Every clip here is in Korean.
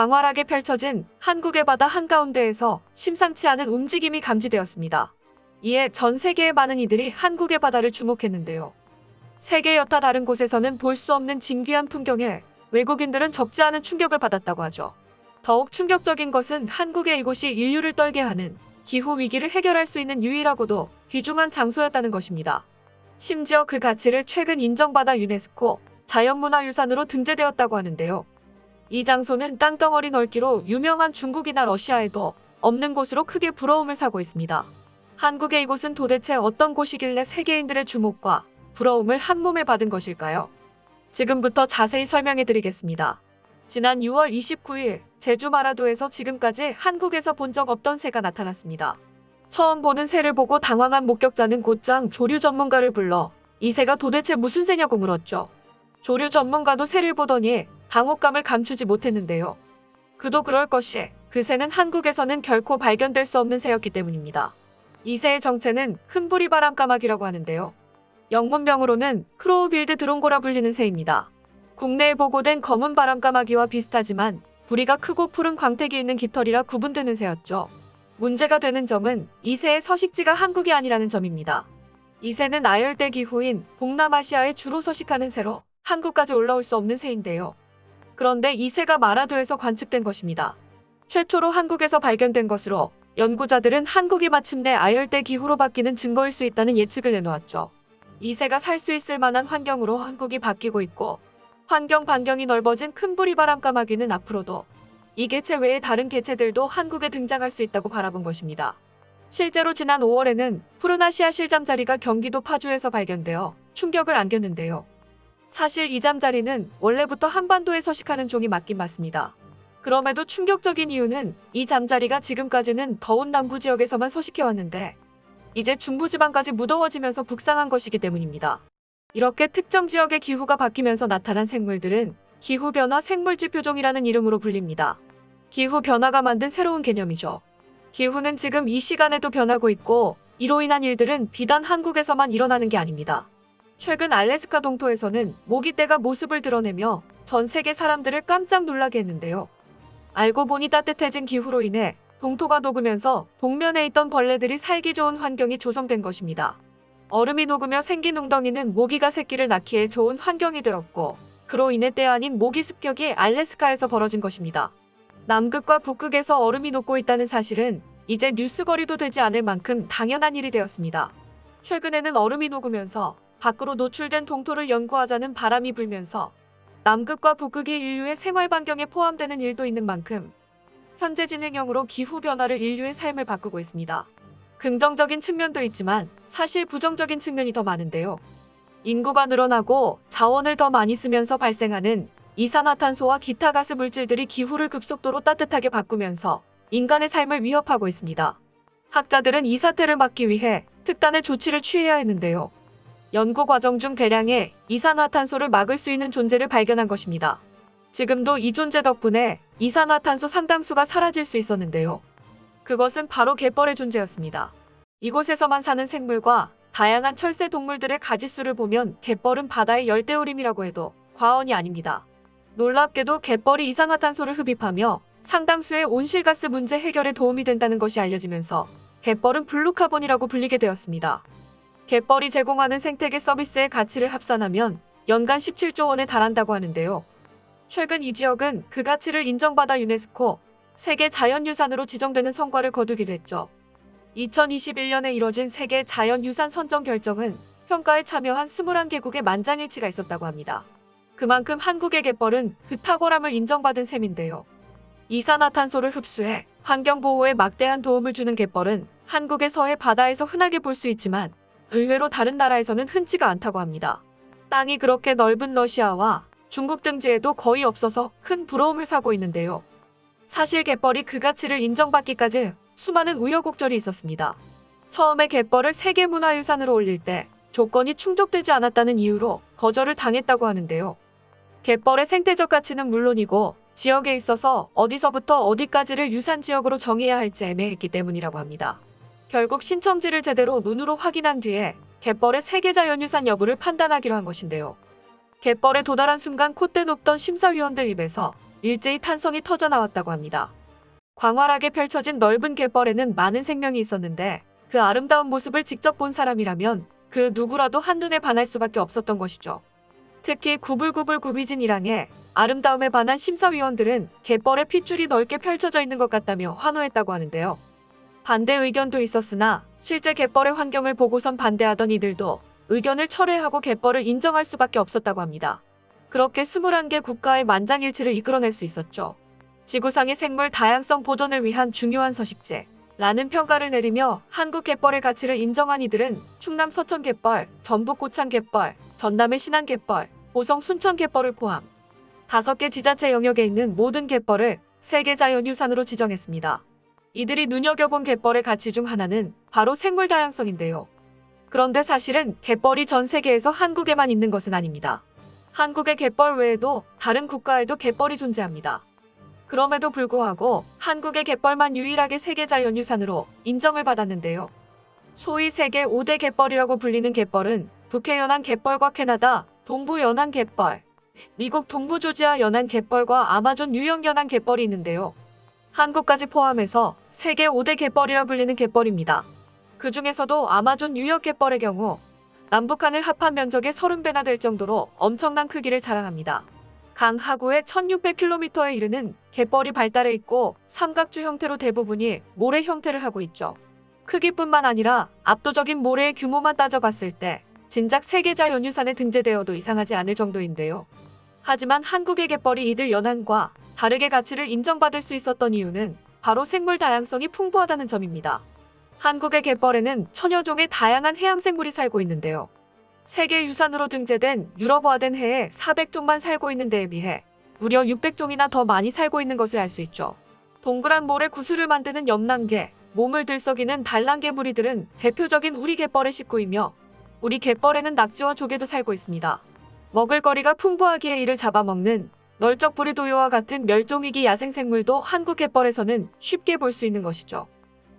광활하게 펼쳐진 한국의 바다 한가운데에서 심상치 않은 움직임이 감지되었습니다. 이에 전 세계의 많은 이들이 한국의 바다를 주목했는데요. 세계 여타 다른 곳에서는 볼 수 없는 진귀한 풍경에 외국인들은 적지 않은 충격을 받았다고 하죠. 더욱 충격적인 것은 한국의 이곳이 인류를 떨게 하는 기후 위기를 해결할 수 있는 유일하고도 귀중한 장소였다는 것입니다. 심지어 그 가치를 최근 인정받아 유네스코 자연문화유산으로 등재되었다고 하는데요. 이 장소는 땅덩어리 넓기로 유명한 중국이나 러시아에도 없는 곳으로 크게 부러움을 사고 있습니다. 한국의 이곳은 도대체 어떤 곳이길래 세계인들의 주목과 부러움을 한몸에 받은 것일까요? 지금부터 자세히 설명해 드리겠습니다. 지난 6월 29일 제주 마라도에서 지금까지 한국에서 본 적 없던 새가 나타났습니다. 처음 보는 새를 보고 당황한 목격자는 곧장 조류 전문가를 불러 이 새가 도대체 무슨 새냐고 물었죠. 조류 전문가도 새를 보더니 당혹감을 감추지 못했는데요. 그도 그럴 것이 그 새는 한국에서는 결코 발견될 수 없는 새였기 때문입니다. 이 새의 정체는 큰부리 바람까마귀라고 하는데요. 영문명으로는 크로우빌드 드론고라 불리는 새입니다. 국내에 보고된 검은 바람까마귀와 비슷하지만 부리가 크고 푸른 광택이 있는 깃털이라 구분되는 새였죠. 문제가 되는 점은 이 새의 서식지가 한국이 아니라는 점입니다. 이 새는 아열대 기후인 동남아시아에 주로 서식하는 새로 한국까지 올라올 수 없는 새인데요. 그런데 이 새가 마라도에서 관측된 것입니다. 최초로 한국에서 발견된 것으로 연구자들은 한국이 마침내 아열대 기후로 바뀌는 증거일 수 있다는 예측을 내놓았죠. 이 새가 살 수 있을 만한 환경으로 한국이 바뀌고 있고 환경 반경이 넓어진 큰부리 바람까마귀는 앞으로도 이 개체 외의 다른 개체들도 한국에 등장할 수 있다고 바라본 것입니다. 실제로 지난 5월에는 푸른 아시아 실잠자리가 경기도 파주에서 발견되어 충격을 안겼는데요. 사실 이 잠자리는 원래부터 한반도에 서식하는 종이 맞긴 맞습니다. 그럼에도 충격적인 이유는 이 잠자리가 지금까지는 더운 남부 지역에서만 서식해왔는데 이제 중부지방까지 무더워지면서 북상한 것이기 때문입니다. 이렇게 특정 지역의 기후가 바뀌면서 나타난 생물들은 기후변화 생물지표종이라는 이름으로 불립니다. 기후변화가 만든 새로운 개념이죠. 기후는 지금 이 시간에도 변하고 있고 이로 인한 일들은 비단 한국에서만 일어나는 게 아닙니다. 최근 알래스카 동토에서는 모기떼가 모습을 드러내며 전 세계 사람들을 깜짝 놀라게 했는데요. 알고 보니 따뜻해진 기후로 인해 동토가 녹으면서 동면에 있던 벌레들이 살기 좋은 환경이 조성된 것입니다. 얼음이 녹으며 생긴 웅덩이는 모기가 새끼를 낳기에 좋은 환경이 되었고 그로 인해 때 아닌 모기 습격이 알래스카에서 벌어진 것입니다. 남극과 북극에서 얼음이 녹고 있다는 사실은 이제 뉴스거리도 되지 않을 만큼 당연한 일이 되었습니다. 최근에는 얼음이 녹으면서 밖으로 노출된 동토를 연구하자는 바람이 불면서 남극과 북극이 인류의 생활 반경에 포함되는 일도 있는 만큼 현재 진행형으로 기후변화를 인류의 삶을 바꾸고 있습니다. 긍정적인 측면도 있지만 사실 부정적인 측면이 더 많은데요. 인구가 늘어나고 자원을 더 많이 쓰면서 발생하는 이산화탄소와 기타 가스 물질들이 기후를 급속도로 따뜻하게 바꾸면서 인간의 삶을 위협하고 있습니다. 학자들은 이 사태를 막기 위해 특단의 조치를 취해야 했는데요. 연구 과정 중 대량의 이산화탄소를 막을 수 있는 존재를 발견한 것입니다. 지금도 이 존재 덕분에 이산화탄소 상당수가 사라질 수 있었는데요. 그것은 바로 갯벌의 존재였습니다. 이곳에서만 사는 생물과 다양한 철새 동물들의 가짓수를 보면 갯벌은 바다의 열대우림이라고 해도 과언이 아닙니다. 놀랍게도 갯벌이 이산화탄소를 흡입하며 상당수의 온실가스 문제 해결에 도움이 된다는 것이 알려지면서 갯벌은 블루카본이라고 불리게 되었습니다. 갯벌이 제공하는 생태계 서비스의 가치를 합산하면 연간 17조 원에 달한다고 하는데요. 최근 이 지역은 그 가치를 인정받아 유네스코 세계 자연유산으로 지정되는 성과를 거두기도 했죠. 2021년에 이뤄진 세계 자연유산 선정 결정은 평가에 참여한 21개국의 만장일치가 있었다고 합니다. 그만큼 한국의 갯벌은 그 탁월함을 인정받은 셈인데요. 이산화탄소를 흡수해 환경보호에 막대한 도움을 주는 갯벌은 한국의 서해 바다에서 흔하게 볼 수 있지만 의외로 다른 나라에서는 흔치가 않다고 합니다. 땅이 그렇게 넓은 러시아와 중국 등지에도 거의 없어서 큰 부러움을 사고 있는데요. 사실 갯벌이 그 가치를 인정받기까지 수많은 우여곡절이 있었습니다. 처음에 갯벌을 세계문화유산으로 올릴 때 조건이 충족되지 않았다는 이유로 거절을 당했다고 하는데요. 갯벌의 생태적 가치는 물론이고 지역에 있어서 어디서부터 어디까지를 유산지역으로 정해야 할지 애매했기 때문이라고 합니다. 결국 신청지를 제대로 눈으로 확인한 뒤에 갯벌의 세계자연유산 여부를 판단하기로 한 것인데요. 갯벌에 도달한 순간 콧대 높던 심사위원들 입에서 일제히 탄성이 터져 나왔다고 합니다. 광활하게 펼쳐진 넓은 갯벌에는 많은 생명이 있었는데 그 아름다운 모습을 직접 본 사람이라면 그 누구라도 한눈에 반할 수밖에 없었던 것이죠. 특히 구불구불 굽이진 이랑의 아름다움에 반한 심사위원들은 갯벌에 핏줄이 넓게 펼쳐져 있는 것 같다며 환호했다고 하는데요. 반대 의견도 있었으나 실제 갯벌의 환경을 보고선 반대하던 이들도 의견을 철회하고 갯벌을 인정할 수밖에 없었다고 합니다. 그렇게 21개 국가의 만장일치를 이끌어낼 수 있었죠. 지구상의 생물 다양성 보존을 위한 중요한 서식지라는 평가를 내리며 한국 갯벌의 가치를 인정한 이들은 충남 서천 갯벌, 전북 고창 갯벌, 전남의 신안 갯벌, 고성 순천 갯벌을 포함 5개 지자체 영역에 있는 모든 갯벌을 세계 자연유산으로 지정했습니다. 이들이 눈여겨본 갯벌의 가치 중 하나는 바로 생물 다양성인데요. 그런데 사실은 갯벌이 전 세계에서 한국에만 있는 것은 아닙니다. 한국의 갯벌 외에도 다른 국가에도 갯벌이 존재합니다. 그럼에도 불구하고 한국의 갯벌만 유일하게 세계 자연유산으로 인정을 받았는데요. 소위 세계 5대 갯벌이라고 불리는 갯벌은 북해 연안 갯벌과 캐나다 동부 연안 갯벌, 미국 동부 조지아 연안 갯벌과 아마존 유형 연안 갯벌이 있는데요. 한국까지 포함해서 세계 5대 갯벌이라 불리는 갯벌입니다. 그 중에서도 아마존 유역 갯벌의 경우 남북한을 합한 면적의 30배나 될 정도로 엄청난 크기를 자랑합니다. 강 하구의 1600km에 이르는 갯벌이 발달해 있고 삼각주 형태로 대부분이 모래 형태를 하고 있죠. 크기뿐만 아니라 압도적인 모래의 규모만 따져봤을 때 진작 세계자연유산에 등재되어도 이상하지 않을 정도인데요. 하지만 한국의 갯벌이 이들 연안과 다르게 가치를 인정받을 수 있었던 이유는 바로 생물 다양성이 풍부하다는 점입니다. 한국의 갯벌에는 천여 종의 다양한 해양생물이 살고 있는데요. 세계유산으로 등재된 유럽화된 해에 400종만 살고 있는 데에 비해 무려 600종이나 더 많이 살고 있는 것을 알 수 있죠. 동그란 모래 구슬을 만드는 염난개, 몸을 들썩이는 달랑개 무리들은 대표적인 우리 갯벌의 식구이며 우리 갯벌에는 낙지와 조개도 살고 있습니다. 먹을거리가 풍부하기에 이를 잡아먹는 널쩍부리도요와 같은 멸종위기 야생생물도 한국 갯벌에서는 쉽게 볼 수 있는 것이죠.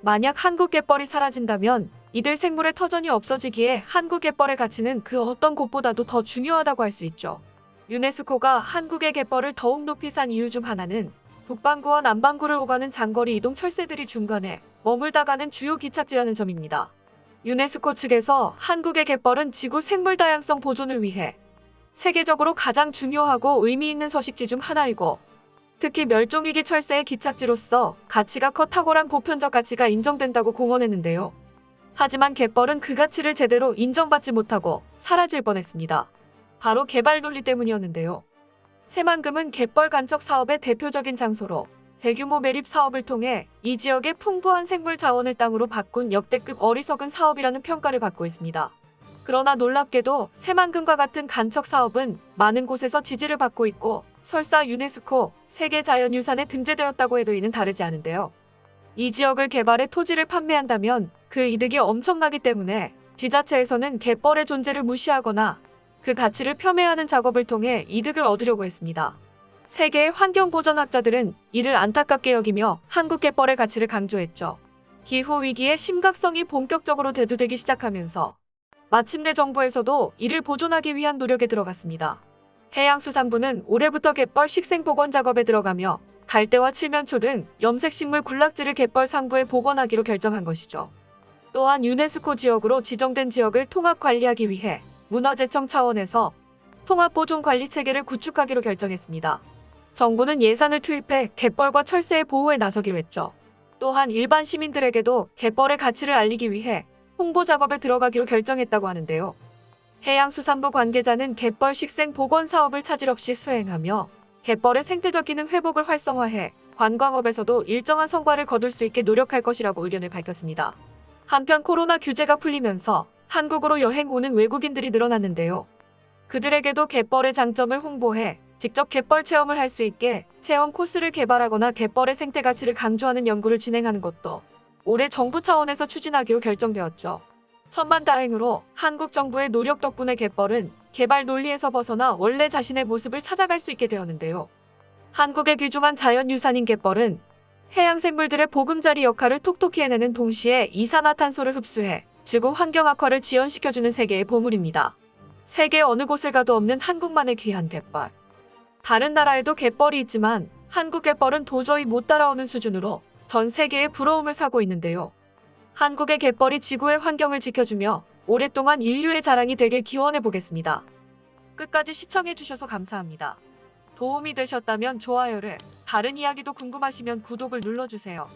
만약 한국 갯벌이 사라진다면 이들 생물의 터전이 없어지기에 한국 갯벌의 가치는 그 어떤 곳보다도 더 중요하다고 할 수 있죠. 유네스코가 한국의 갯벌을 더욱 높이 산 이유 중 하나는 북반구와 남반구를 오가는 장거리 이동 철새들이 중간에 머물다가는 주요 기착지라는 점입니다. 유네스코 측에서 한국의 갯벌은 지구 생물 다양성 보존을 위해 세계적으로 가장 중요하고 의미 있는 서식지 중 하나이고 특히 멸종위기 철새의 기착지로서 가치가 커 탁월한 보편적 가치가 인정된다고 공언했는데요. 하지만 갯벌은 그 가치를 제대로 인정받지 못하고 사라질 뻔했습니다. 바로 개발 논리 때문이었는데요. 새만금은 갯벌 간척 사업의 대표적인 장소로 대규모 매립 사업을 통해 이 지역의 풍부한 생물 자원을 땅으로 바꾼 역대급 어리석은 사업이라는 평가를 받고 있습니다. 그러나 놀랍게도 새만금과 같은 간척 사업은 많은 곳에서 지지를 받고 있고 설사 유네스코 세계자연유산에 등재되었다고 해도 이는 다르지 않은데요. 이 지역을 개발해 토지를 판매한다면 그 이득이 엄청나기 때문에 지자체에서는 갯벌의 존재를 무시하거나 그 가치를 폄훼하는 작업을 통해 이득을 얻으려고 했습니다. 세계의 환경보전학자들은 이를 안타깝게 여기며 한국 갯벌의 가치를 강조했죠. 기후위기의 심각성이 본격적으로 대두되기 시작하면서 마침내 정부에서도 이를 보존하기 위한 노력에 들어갔습니다. 해양수산부는 올해부터 갯벌 식생복원 작업에 들어가며 갈대와 칠면초 등 염색식물 군락지를 갯벌 상부에 복원하기로 결정한 것이죠. 또한 유네스코 지역으로 지정된 지역을 통합관리하기 위해 문화재청 차원에서 통합보존관리체계를 구축하기로 결정했습니다. 정부는 예산을 투입해 갯벌과 철새의 보호에 나서기로 했죠. 또한 일반 시민들에게도 갯벌의 가치를 알리기 위해 홍보 작업에 들어가기로 결정했다고 하는데요. 해양수산부 관계자는 갯벌 식생 복원 사업을 차질 없이 수행하며 갯벌의 생태적 기능 회복을 활성화해 관광업에서도 일정한 성과를 거둘 수 있게 노력할 것이라고 의견을 밝혔습니다. 한편 코로나 규제가 풀리면서 한국으로 여행 오는 외국인들이 늘어났는데요. 그들에게도 갯벌의 장점을 홍보해 직접 갯벌 체험을 할 수 있게 체험 코스를 개발하거나 갯벌의 생태 가치를 강조하는 연구를 진행하는 것도 올해 정부 차원에서 추진하기로 결정되었죠. 천만다행으로 한국 정부의 노력 덕분에 갯벌은 개발 논리에서 벗어나 원래 자신의 모습을 찾아갈 수 있게 되었는데요. 한국의 귀중한 자연유산인 갯벌은 해양생물들의 보금자리 역할을 톡톡히 해내는 동시에 이산화탄소를 흡수해 지구 환경 악화를 지연시켜주는 세계의 보물입니다. 세계 어느 곳을 가도 없는 한국만의 귀한 갯벌. 다른 나라에도 갯벌이 있지만 한국 갯벌은 도저히 못 따라오는 수준으로 전 세계의 부러움을 사고 있는데요. 한국의 갯벌이 지구의 환경을 지켜주며 오랫동안 인류의 자랑이 되길 기원해 보겠습니다. 끝까지 시청해 주셔서 감사합니다. 도움이 되셨다면 좋아요를, 다른 이야기도 궁금하시면 구독을 눌러주세요.